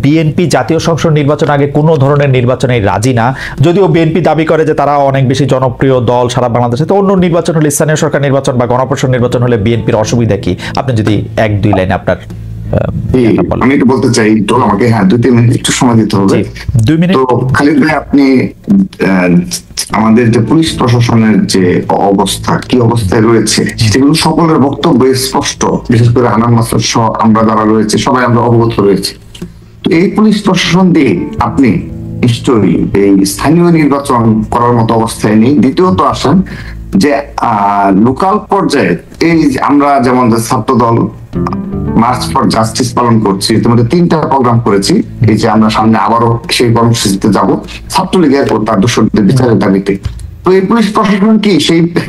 BNP জাতীয় সংসদ নির্বাচন আগে কোনো ধরনের নির্বাচনে রাজি না, যদিও বিএনপি দাবি করে যে তারা অনেক বেশি জনপ্রিয় দল সারা বাংলাদেশে। তো অন্য নির্বাচন হলে, স্থানীয় সরকার নির্বাচন বা গণপরিষদ নির্বাচন হলে বিএনপির অসুবিধা কি? আপনি যদি এক দুই লাইনে আপনার আমি একটু বলতে চাই, তো আমাকে 2-3 মিনিট একটু সময় দিতে হবে। 2 মিনিট। তো খালিদ ভাই, আপনি আমাদের যে পুলিশ প্রশাসনের যে অবস্থা, কি অবস্থায় রয়েছে সেগুলো সকলের বক্তব্য স্পষ্ট, বিশেষ করে আনাম মাসুদ সহ আমরা যারা রয়েছে সবাই আমরা অবগত রয়েছে। তো এই পুলিশ প্রশাসন দিয়ে আপনি নিশ্চয়ই এই স্থানীয় নির্বাচন করার মতো অবস্থায় নেই। দ্বিতীয়ত আসেন যে লোকাল পর্যায়ে এই আমরা যেমন ছাত্র দল মার্চ ফর জাস্টিস পালন করছি, ইতিমধ্যে 3টা প্রোগ্রাম করেছি। এই যে আমরা সামনে আবারও সেই কর্মসূচিতে যাব ছাত্রলীগের ও তার দোষরদের বিচারের দাবিতে। তো এই পুলিশ প্রশাসন কি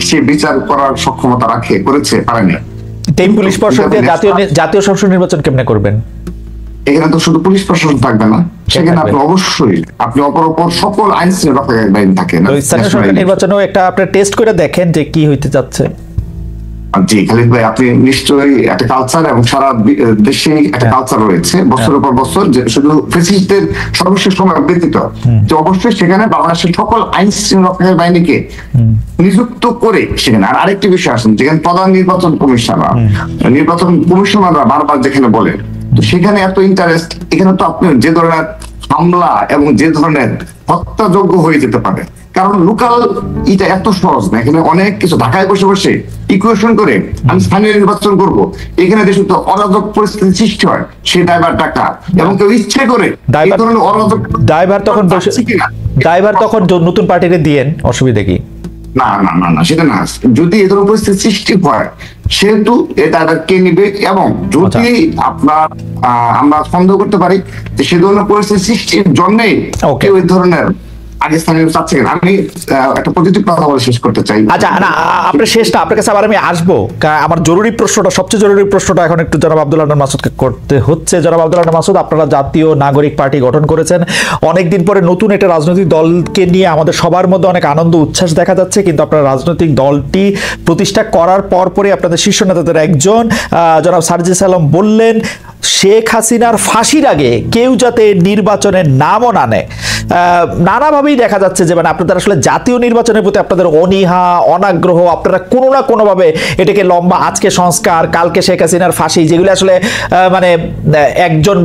সেই বিচার করার সক্ষমতা করেছে? পারেনি। এই পুলিশ প্রশাসন দিয়ে জাতীয় সংসদ নির্বাচন কেমনে করবেন? এখানে তো শুধু পুলিশ প্রশাসন থাকবে না, সেখানে আপনি অবশ্যই অপর সকল আইন শৃঙ্খলা বাহিনী থাকে না। স্থানীয় সরকার নির্বাচনেও একটা আপনি টেস্ট করে দেখেন যে কি হইতে যাচ্ছে। জি খালিদ ভাই, আপনি নিশ্চয়ই একটা কালচার এবং সারা দেশে একটা কালচার রয়েছে বছরের পর বছর, যে শুধু ফ্যাসিস্টদের সর্বশেষ সময় ব্যতীত, যে অবশ্যই সেখানে বাংলাদেশের সকল আইন শৃঙ্খলা বাহিনীকে নিযুক্ত করে সেখানে। আর আরেকটি বিষয় আসেন, যেখানে প্রধান নির্বাচন কমিশনাররা বারবার যেখানে বলেন, তো সেখানে এত ইন্টারেস্ট, এখানে তো আপনি যে ধরনের হামলা এবং যে ধরনের হত্যাযোগ্য হয়ে যেতে পারে। কারণ লোকাল এটা এত সহজ না, এখানে অনেক কিছু ঢাকায় বসে বসে ইকুয়েশন করে আমি স্থানীয় নির্বাচন করব, এখানে দেশে তো অরাজক পরিস্থিতি সৃষ্টি হয়। সে ড্রাইভার টাকা এবং কেউ ইচ্ছে করে এই ধরনের অরাজক ড্রাইভার তখন নতুন পার্টিকে দিয়েন, অসুবিধা কি? না না না না, সেটা না। যদি এই ধরনের পরিস্থিতি সৃষ্টি হয়, সেহেতু এটা কে নিবে, এবং যদি আমরা সন্দেহ করতে পারি যে সে ধরনের পরিস্থিতি সৃষ্টির জন্যই কেউ এই ধরনের আগে স্থানীয় চাচ্ছে। আমি একটা পজিটিভ কথা বলে শেষ করতে চাই। আচ্ছা, না আপনার শেষটা, আপনার কাছে আবার আমি আসবো। আমার জরুরি প্রশ্নটা, সবচেয়ে জরুরি প্রশ্নটা এখন একটু জনাব আব্দুল হান্নান মাসুদকে করতে হচ্ছে। জনাব আব্দুল হান্নান মাসুদ, আপনারা জাতীয় নাগরিক পার্টি গঠন করেছেন, অনেকদিন পরে নতুন একটা রাজনৈতিক দলকে নিয়ে আমাদের সবার মধ্যে অনেক আনন্দ উচ্ছ্বাস দেখা যাচ্ছে। কিন্তু আপনার রাজনৈতিক দলটি প্রতিষ্ঠা করার পরে আপনাদের শীর্ষ নেতাদের একজন জনাব সার্জিস আলম বললেন, শেখ হাসিনার ফাঁসির আগে কেউ যাতে নির্বাচনের নামও না নেয়। নানাভাবেই দেখা যাচ্ছে যে মানে আপনাদের আসলে জাতীয় নির্বাচনের প্রতি আপনাদের অনীহা, অনাগ্রহ। আপনারা কোনো না কোনোভাবে এটাকে লম্বা, আজকে সংস্কার, কালকে শেখ হাসিনার ফাঁসি, যেগুলো আসলে মানে একজন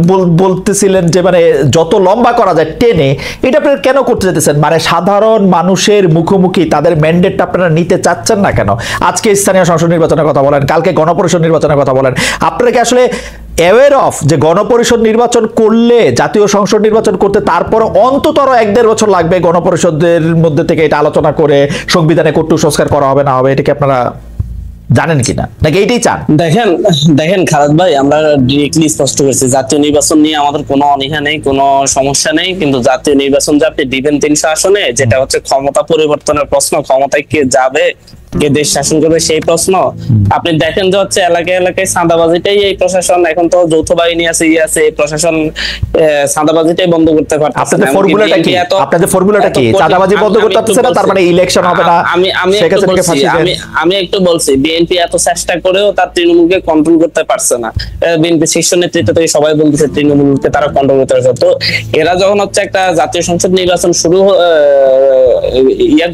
বলতেছিলেন যে মানে যত লম্বা করা যায় টেনে, এটা আপনারা কেন করতে যেতেছেন? মানে সাধারণ মানুষের মুখোমুখি তাদের ম্যান্ডেটটা আপনারা নিতে চাচ্ছেন না কেন? আজকে স্থানীয় সংসদ নির্বাচনের কথা বলেন, কালকে গণপরিষদ নির্বাচনের কথা বলেন। আপনারা কি আসলে অ্যাওয়্যার অফ যে গণপরিষদ নির্বাচন করলে, জাতীয় সংসদ নির্বাচন করতে তারপর অন্ততর 1-1.5 বছর লাগবে গণপরিষদের মধ্যে থেকে এটা আলোচনা করে সংবিধানে কটু সংস্কার করা হবে না হবে, এটা কি আপনারা জানেন কিনা, নাকি এইটাই চান? দেখেন খালেদ ভাই, আমরা ডিরেক্টলি স্পষ্ট করেছি জাতীয় নির্বাচন নিয়ে আমাদের কোনো অনীহা নেই, কোনো সমস্যা নেই। কিন্তু জাতীয় নির্বাচন যে আপনি দিবেন 300 আসনে, যেটা হচ্ছে ক্ষমতা পরিবর্তনের প্রশ্ন, ক্ষমতায় কে যাবে, কে দেশ শাসন করবে সেই প্রশ্ন। আপনি দেখেন যে হচ্ছে এলাকায় এলাকায় চাঁদাবাজিটাই এই প্রশাসন, এখন তো যৌথ বাহিনী আছে, এই প্রশাসন চাঁদাবাজিটাই বন্ধ করতে পারছে। আপনাদের ফর্মুলাটা কি? চাঁদাবাজি বন্ধ করতে পারছে না, তার মানে ইলেকশন হবে না। আমি একটু বলছি, বিএনপি এত চেষ্টা করেও তার তৃণমূলকে কন্ট্রোল করতে পারছে না। বিএনপি শীর্ষ নেতৃত্ব থেকে সবাই বলতেছে তৃণমূলকে তারা কন্ট্রোল করতে পারছে। তো এরা যখন হচ্ছে একটা জাতীয় সংসদ নির্বাচন শুরু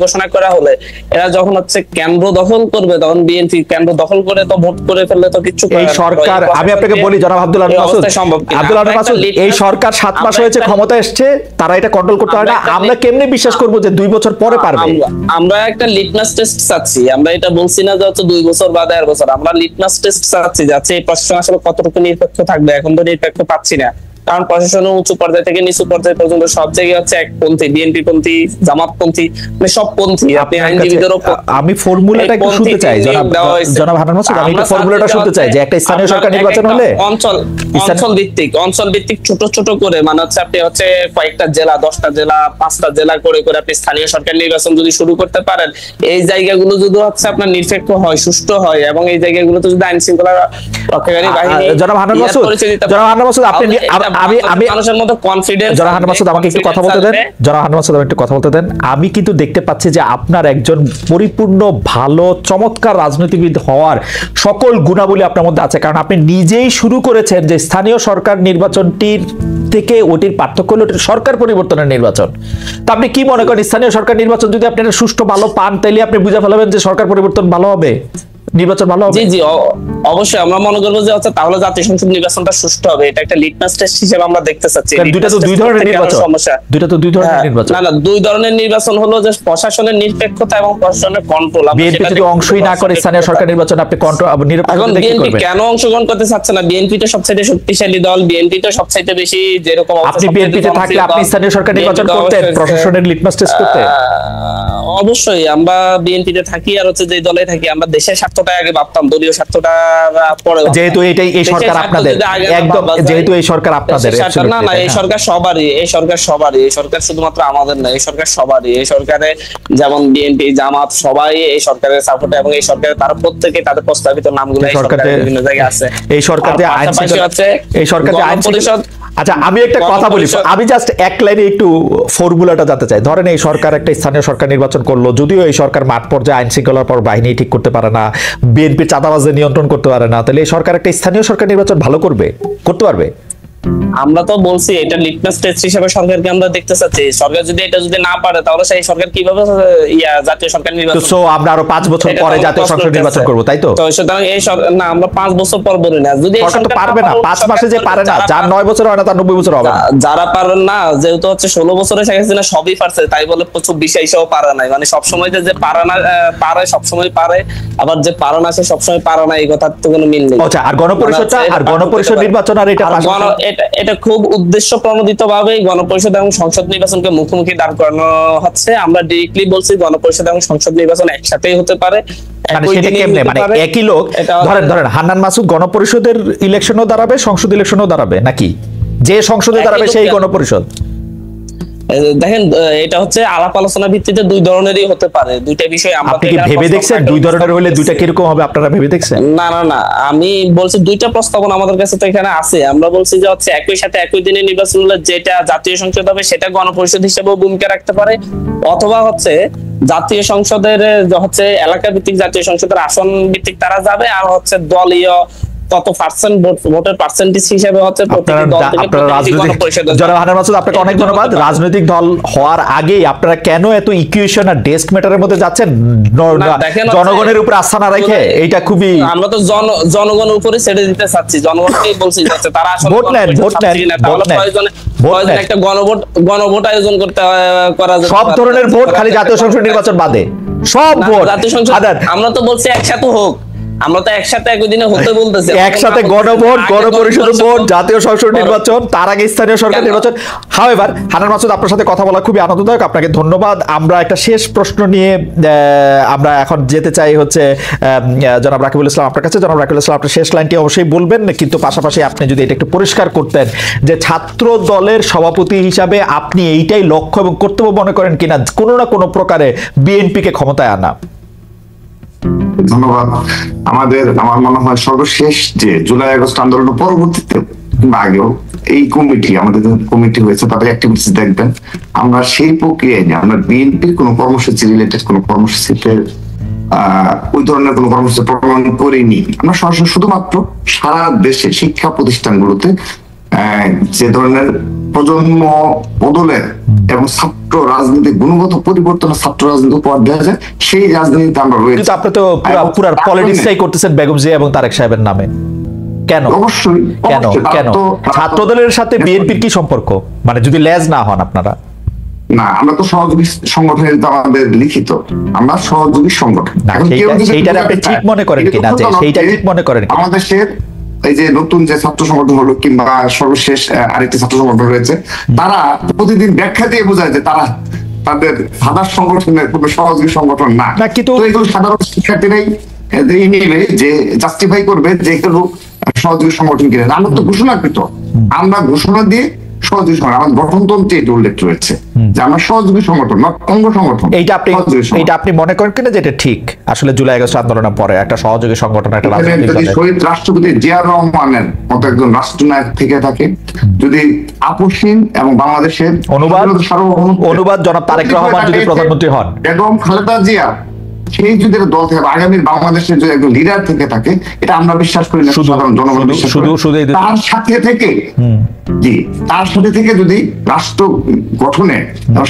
ঘোষণা করা হলে, এরা যখন হচ্ছে কেন্দ্র দখল করবে, তখন বিএনপি কেন্দ্র দখল করে তো ভোট করে ফেললে তো কিছু এই সরকার, আমি আপনাকে বলি জনাব আব্দুল হান্নান মাসুদ, এই সরকার 7 মাস হয়েছে ক্ষমতায় এসেছে, তারা এটা কন্ট্রোল করতে পারে না। আমরা কেমনে বিশ্বাস করবো যে 2 বছর পরে পারবে? আমরা একটা লিটমাস টেস্ট চাচ্ছি। আমরা এটা বলছি না যে হচ্ছে 2 বছর বা 1.5 বছর, আমরা লিটমাস টেস্ট চাচ্ছি যাচ্ছে এই প্রশাসন আসলে কতটুকু নিরপেক্ষ থাকবে। এখন তো নিরপেক্ষ পাচ্ছি না, কারণ প্রশাসনের উঁচু পর্যায় থেকে নিচু পর্যায় পর্যন্ত সব জায়গায় হচ্ছে একপন্থী, বিএনপি পন্থী, জামাতপন্থী, মানে সব পন্থী। আপনি আইনজীবীদের আমি ফর্মুলাটা একটু শুনতে চাই জনাব হান্নান মাসুদ, আমি একটু ফর্মুলাটা শুনতে চাই যে একটা স্থানীয় সরকার নির্বাচন হলে অঞ্চল ভিত্তিক ছোট ছোট করে, মানে হচ্ছে আপনি হচ্ছে কয়েকটা জেলা, 10টা জেলা, 5টা জেলা করে আপনি স্থানীয় সরকার নির্বাচন যদি শুরু করতে পারেন, এই জায়গাগুলো যদি হচ্ছে আপনার নিরপেক্ষ হয়, সুষ্ঠু হয়, এবং এই জায়গাগুলোতে যদি আইন শৃঙ্খলা রক্ষাকারী বাহিনী, জনাব হান্নান মাসুদ, আপনি আমি মানুষের মধ্যে কনফিডেন্স। জনাব হান্নান মাসুদ আমাকে একটু কথা বলতে দেন, জনাব হান্নান মাসুদ আমাকে একটু কথা বলতে দেন। আমি কিন্তু দেখতে পাচ্ছি যে আপনার একজন পরিপূর্ণ ভালো চমৎকার রাজনীতিবিদ হওয়ার সকল গুণাবলী আপনার মধ্যে আছে, কারণ আপনি নিজেই শুরু করেছেন যে স্থানীয় সরকার নির্বাচনটির থেকে ওটির পার্থক্য হলো ওটির সরকার পরিবর্তনের নির্বাচন। তা আপনি কি মনে করেন স্থানীয় সরকার নির্বাচন যদি আপনি একটা সুষ্ঠু ভালো পান, তাইলে আপনি বুঝে ফেলাবেন যে সরকার পরিবর্তন ভালো হবে, নির্বাচন ভালো হবে? জি জি, অবশ্যই আমরা মনে করবো যে হচ্ছে তাহলে জাতীয় সংসদ নির্বাচনটা সুষ্ঠু হবে, এটা একটা লিটমাস টেস্ট হিসেবে আমরা দেখতে চাচ্ছি। দুইটা তো দুই ধরনের নির্বাচন, দুইটা তো দুই ধরনের নির্বাচন। না না, দুই ধরনের নির্বাচন হলো যে প্রশাসনের নিরপেক্ষতা এবং প্রশাসনের কন্ট্রোল। বিএনপি যদি অংশই না করে স্থানীয় সরকার নির্বাচন, আপনি কন্ট্রোল এখন নিরপেক্ষতা কি বিএনপি করবেন? কেন অংশগ্রহণ করতে চাচ্ছে না? বিএনপি তো সবচেয়ে শক্তিশালী দল, বিএনপি তো সবচেয়ে বেশি যেরকম আপনি বিএনপিতে থাকলে আপনি স্থানীয় সরকার নির্বাচন করতেন প্রশাসনের লিটমাস টেস্ট করতে? অবশ্যই আমরা বিএনপিতে থাকি আর হচ্ছে যে দলে থাকি আমরা দেশের স্বার্থটা আগে ভাবতাম, দলীয় স্বার্থটা পরে। যেহেতু এই সরকার আপনাদের, একদম যেহেতু এই সরকার আপনাদের, না না, এই সরকার সবারই, এই সরকার সবারই, এই সরকার শুধুমাত্র আমাদের না, এই সরকার সবারই। এই সরকারে যেমন বিএনপি, জামাত সবাই এই সরকারের সাপোর্টে, এবং এই সরকারে তারা প্রত্যেকে তাদের প্রস্তাবিত নামগুলো এই সরকারের বিভিন্ন জায়গায় আছে। এই সরকার যে আইন আছে, এই সরকার যে আইন পরিষদ। আচ্ছা আমি একটা কথা বলি, আমি জাস্ট এক লাইনে একটু ফর্মুলাটা জানতে চাই। ধরেন এই সরকার একটা স্থানীয় সরকার নির্বাচন করলো, যদিও এই সরকার মাঠ পর্যায়ে আইন শৃঙ্খলার পর বাহিনী ঠিক করতে পারে না, বিএনপির চাঁদাবাজদের নিয়ন্ত্রণ করতে পারে না, তাহলে এই সরকার একটা স্থানীয় সরকার নির্বাচন ভালো করতে পারবে? আমরা তো বলছি এটা লিটমাস টেস্ট হিসেবে সরকারকে আমরা দেখতে চাচ্ছি। সরকার যদি এটা না পারে তাহলে সেই সরকার কিভাবে জাতীয় সরকার নির্বাচন? তো আমরা আরো 5 বছর পরে জাতীয় সংসদ নির্বাচন করব, তাই তো? তো সুতরাং এই না, আমরা 5 বছর পর বলি না। যদি সরকার তো পারবে না, 5 মাসে যে পারে না, যার 9 বছর হয় না তার 90 বছর হবে না। যারা পারেন না, যেহেতু হচ্ছে 16 বছরে শেখ হাসিনা সবই পারছে, তাই বলে 24-28 পারে নাই। মানে সবসময় যে পারে না, পারে সবসময় পারে, আবার যে পারে না সে সবসময় পারে না, এই কথার তো কোনো মিল নেই। আচ্ছা, আর গণপরিষদটা, আর গণপরিষদ নির্বাচন, আর এটা খুব উদ্দেশ্য প্রণোদিত ভাবে গণপরিষদ এবং সংসদ নির্বাচনকে মুখোমুখি দাঁড় করানো হচ্ছে। আমরা ডিরেক্টলি বলছি গণপরিষদ এবং সংসদ নির্বাচন একসাথেই হতে পারে। মানে সেটা কেমনে, মানে একই লোক? ধরেন হান্নান মাসুদ গণপরিষদের ইলেকশনও দাঁড়াবে, সংসদ ইলেকশনও দাঁড়াবে, নাকি যে সংসদে দাঁড়াবে সেই গণপরিষদ? দেখেন, এটা হচ্ছে আলাপ আলোচনা ভিত্তিতে দুই ধরনেরই হতে পারে, দুইটা বিষয়। আপনি কি ভেবে দেখছেন দুই ধরনের হলে দুইটা কিরকম হবে? আপনারা ভেবে দেখছেন? না না না, আমি বলছি দুইটা প্রস্তাবনা আমাদের কাছে তো এখানে আছে। আমরা বলছি যে হচ্ছে একই সাথে একই দিনে নির্বাচন হলে যেটা জাতীয় সংসদ হবে সেটা গণপরিষদ হিসেবেও ভূমিকা রাখতে পারে, অথবা হচ্ছে জাতীয় সংসদের হচ্ছে এলাকা ভিত্তিক জাতীয় সংসদের আসন ভিত্তিক তারা যাবে, আর হচ্ছে দলীয় কত পার্সেন্ট ভোটের পার্সেন্টেজ হিসেবে হচ্ছে প্রত্যেক দল থেকে গণপরিষদ। জনাব হান্নান মাসুদ আপনাকে অনেক ধন্যবাদ। রাজনৈতিক দল হওয়ার আগেই আপনারা কেন এত ইকুয়েশন আর ডেস্ক ম্যাটারের মধ্যে যাচ্ছেন জনগণের উপর আস্থা না রেখে? এইটা খুবই, আমরা তো জনগণের উপরে ছেড়ে দিতে চাচ্ছি, জনগণকেই বলছি যাচ্ছে তারা আসলে ভোট নেন, একটা গণভোট আয়োজন করা যায়। সব ধরনের ভোট, খালি জাতীয় সংসদ নির্বাচন বাদে সব ভোট। জাতীয় সংসদ আমরা তো বলছি একসাথে হোক, আমরা তো একসাথে একই দিনে হতে বলতেছি, একসাথে গণভোট, গণপরিষদ ভোট, জাতীয় সংসদ নির্বাচন, তার আগে স্থানীয় সরকার নির্বাচন। হাওয়েভার হান্নান মাসুদ, আপনার সাথে কথা বলা খুবই আনন্দদায়ক, আপনাকে ধন্যবাদ। আমরা একটা শেষ প্রশ্ন নিয়ে আমরা এখন যেতে চাই হচ্ছে জনাব রাকিবুল ইসলাম আপনার কাছে। জনাব রাকিবুল ইসলাম, আপনার শেষ লাইনটি অবশ্যই বলবেন, কিন্তু পাশাপাশি আপনি যদি এটা একটু পরিষ্কার করতেন যে ছাত্র দলের সভাপতি হিসাবে আপনি এইটাই লক্ষ্য এবং কর্তব্য মনে করেন কিনা কোনো না কোনো প্রকারে বিএনপিকে ক্ষমতায় আনা? ধন্যবাদ। আমার মনে হয় সর্বশেষ যে জুলাই আগস্ট আন্দোলনের পরবর্তীতে কিংবা আগেও এই কমিটি, আমাদের কমিটি হয়েছে, তাদের অ্যাক্টিভিটিস দেখবেন, আমরা সেই প্রক্রিয়ায় নিয়ে আমরা বিএনপির কোনো কর্মসূচি রিলেটেড কোনো কর্মসূচিতে ওই ধরনের কোনো কর্মসূচি প্রণয়ন করিনি। আমরা সরাসরি শুধুমাত্র সারা দেশে শিক্ষা প্রতিষ্ঠানগুলোতে যে ধরনের প্রজন্ম বদলের এবং ছাত্র রাজনীতি গুণগত পরিবর্তনের ছাত্র রাজনীতি উপহার দেওয়া যায়, সেই রাজনীতিতে আমরা রয়েছি। আপনি তো পুরো পলিটিক্সটাই করতেছেন বেগম জিয়া এবং তারেক সাহেবের নামে, কেন? অবশ্যই কেন ছাত্রদলের সাথে বিএনপির কি সম্পর্ক? মানে যদি লেজ না হন আপনারা? না, আমরা তো সহযোগী সংগঠন, আমাদের লিখিত, আমরা সহযোগী সংগঠন। সেইটা আপনি ঠিক মনে করেন কিনা? সেইটা ঠিক মনে করেন আমাদের দেশের এই যে নতুন যে ছাত্র সংগঠন হলো কিংবা সর্বশেষ আরেকটি ছাত্র সংগঠন রয়েছে, তারা প্রতিদিন ব্যাখ্যা দিয়ে বোঝায় যে তারা তাদের সাধারণ সংগঠনের কোনো সহযোগী সংগঠন না। কিন্তু এগুলো সাধারণ শিক্ষার্থীরাই নেবে যে জাস্টিফাই করবে যে এগুলো সহযোগী সংগঠন কিনা। আমরা তো ঘোষণাকৃত, আমরা ঘোষণা দিয়ে সহযোগী সংগঠন, আমাদের গঠনতন্ত্রে এটা উল্লেখ রয়েছে যে আমরা সহযোগী সংগঠন, নট অঙ্গ সংগঠন। এইটা আপনি মনে করেন কিনা যে এটা ঠিক আসলে জুলাই আগস্ট আন্দোলনের পরে একটা সহযোগী সংগঠন, একটা রাজনৈতিক যদি দলের? শহীদ রাষ্ট্রপতি জিয়াউর রহমানের মতো একজন রাষ্ট্রনায়ক থেকে থাকে, যদি আপসহীন এবং বাংলাদেশের অনুবাদ জনাব তারেক রহমান যদি প্রধানমন্ত্রী হন, বেগম খালেদা জিয়া সেই যদি একটা দল থেকে আগামীর বাংলাদেশের যদি একজন লিডার থেকে থাকে, এটা আমরা বিশ্বাস করি না, সাধারণ জনগণ বিশ্বাস করে। তার সাথে থেকে তার সাথে থেকে যদি রাষ্ট্র গঠনে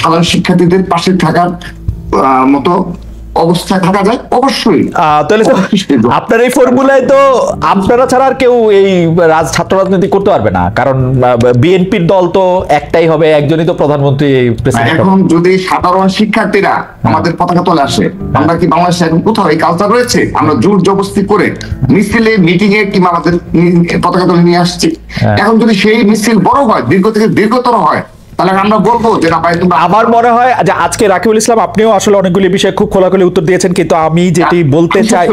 সাধারণ শিক্ষার্থীদের পাশে থাকার মতো অবস্থায় থাকা যায়, অবশ্যই। তাহলে তো আপনার এই ফর্মুলায় তো আপনারা ছাড়া আর কেউ এই ছাত্র রাজনীতি করতে পারবে না, কারণ বিএনপির দল তো একটাই হবে, একজনই তো প্রধানমন্ত্রী। এখন যদি সাধারণ শিক্ষার্থীরা আমাদের পতাকা তলে আসে, আমরা কি বাংলাদেশে এখন কোথাও এই কালচার রয়েছে? আমরা জোর জবরদস্তি করে মিছিলে, মিটিং এ কিংবা আমাদের পতাকা তলে নিয়ে আসছি। এখন যদি সেই মিছিল বড় হয়, দীর্ঘ থেকে দীর্ঘতর হয়, তাহলে আমরা বলবো যে না ভাই তোমরা। আমার মনে হয় যে আজকে রাকিবুল ইসলাম আপনিও আসলে অনেকগুলি বিষয়ে খুব খোলাখুলি উত্তর দিয়েছেন, কিন্তু আমি যেটি বলতে চাই,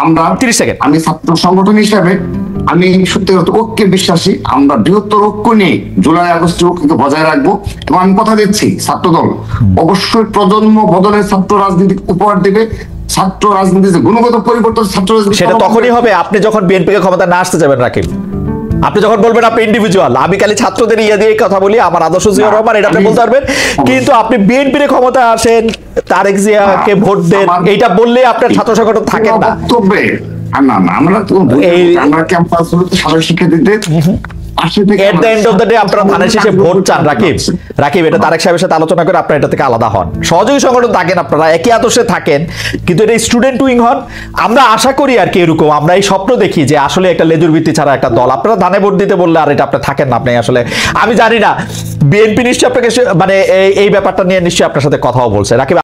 আমরা 30 সেকেন্ড, আমি ছাত্র সংগঠন হিসাবে আমি সত্যিগত ঐক্যে বিশ্বাসী। আমরা বৃহত্তর ঐক্য নিয়ে জুলাই আগস্টের ঐক্যকে বজায় রাখবো, এবং আমি কথা দিচ্ছি ছাত্রদল অবশ্যই প্রজন্ম বদলের ছাত্র রাজনীতি উপহার দেবে। ছাত্র রাজনীতিতে গুণগত পরিবর্তন, ছাত্র রাজনীতি সেটা তখনই হবে আপনি যখন বিএনপিকে ক্ষমতা না আসতে যাবেন। রাকিব, আপনি যখন বলবেন আপনি ইন্ডিভিজুয়াল, আমি খালি ছাত্রদের ইয়ে দিয়ে কথা বলি, আমার আদর্শ জিয়াউর রহমান, এটা আপনি বলতে পারবেন, কিন্তু আপনি বিএনপির ক্ষমতা আসেন, তারেক জিয়াকে ভোট দেন, এইটা বললে আপনার ছাত্র সংগঠন থাকেন না। আমরা ক্যাম্পাস সাধারণ শিক্ষার্থীদের at the end of the day আপনারা ধানের শেষে ভোট চান। রাকিব এটা তারেক সাহেবের সাথে আলোচনা করে আপনারা এটা থেকে আলাদা হন, সহযোগী সংগঠন থাকেন, আপনারা একই আদর্শে থাকেন, কিন্তু এটা স্টুডেন্ট উইং হন। আমরা আশা করি আর কি এরকম, আমরা এই স্বপ্ন দেখি যে আসলে একটা লেজুর ভিত্তি ছাড়া একটা দল, আপনারা ধানে ভোট দিতে বললে আর এটা আপনি থাকেন না। আপনি আসলে আমি জানি না বিএনপি নিশ্চয়ই আপনাকে মানে এই ব্যাপারটা নিয়ে নিশ্চয়ই আপনার সাথে কথাও বলছে। রাকিব